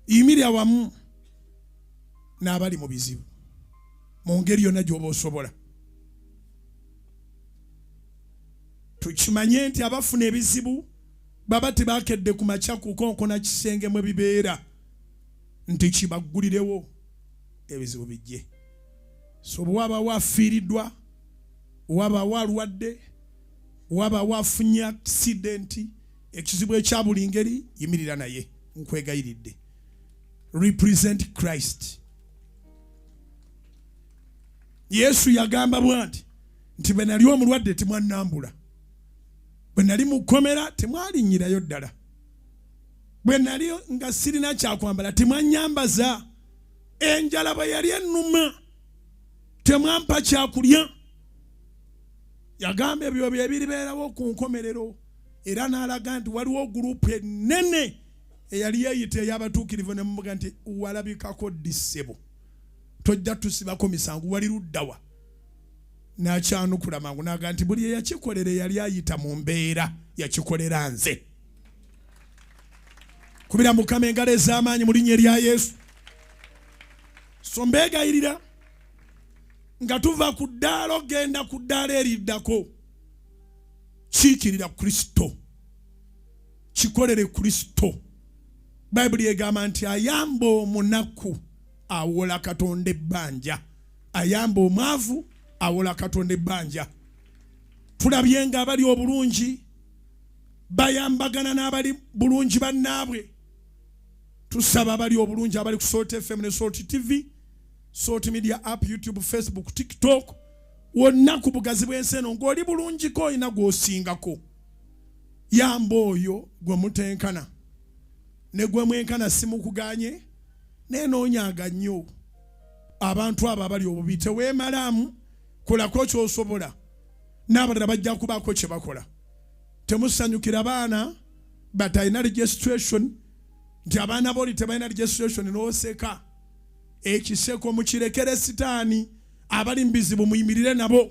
Yimirira wamu nabali mu bizibu mu ngeri yonna gy'oba osobola. Tukimanye nti abafuna ebizibu baba tebakedde ku makya ku konkona kisenge mwe bibeera nti kibaggulirewo ebizibu bijje. So waba wafiiriddwa, waba walwadde, waba wafunye accident, ekizibu ekya buli ngeri, yimirira naye nkwegayiridde. Represent Christ. Yesu yagamba bwanti nti bwe nali omulwadde temwannambula, bwe nali mukomera temwalinnyirayo ddala, bwe nali nga sirina kyakwambala temwannyambaza, enjala bwe yali ennuma temwampa kyakulya. Yagamba ebyo bye biribeerawo ku nkomerero, era n'alaga nti waliwo gurupu ennene eyali yeeyita ey'abatuukirivu ne mumuga nti walabikako ddisebo, tojja tusibako misango, wali luddawa. N'akyanukula mangu n'aga nti buli eyakikolera yali ayita mu mbeera, yakikolera nze. Kubira Mukama engalo ez'amaanyi mu linnya lya Yesu. So mbeegayirira nga tuva ku ddaala ogenda ku ddaala eriddako, kiikirira Kristo, kikolere Kristo. Bayibuli egamba nti ayamba omunaku awola Katonda ebbanja, ayamba omwavu awola Katonda ebbanja. Tulabye nga abali obulungi bayambagana n'abali bulungi bannaabwe. Tusaba abali obulungi abali ku Salt FM ne Salt TV, Salt Media App, YouTube, Facebook, TikTok, wonna ku bugazi bw'ensi eno ng'oli bulungiko olina gw'osingako. Yamba oyo gwe mutenkana, ne gwe mwenkana simukuganye, nenoonyaga nnyo abantu abo abali obubi. Teweemalamu, kolako ky'osobola, n'abalala bajja kubaako kye bakola. Temusanyukira baana batalina registration, nti abaana boli tebalina registration n'oseka. Ekiseko mukirekere sitaani, abali mu bizibu muyimirire nabo.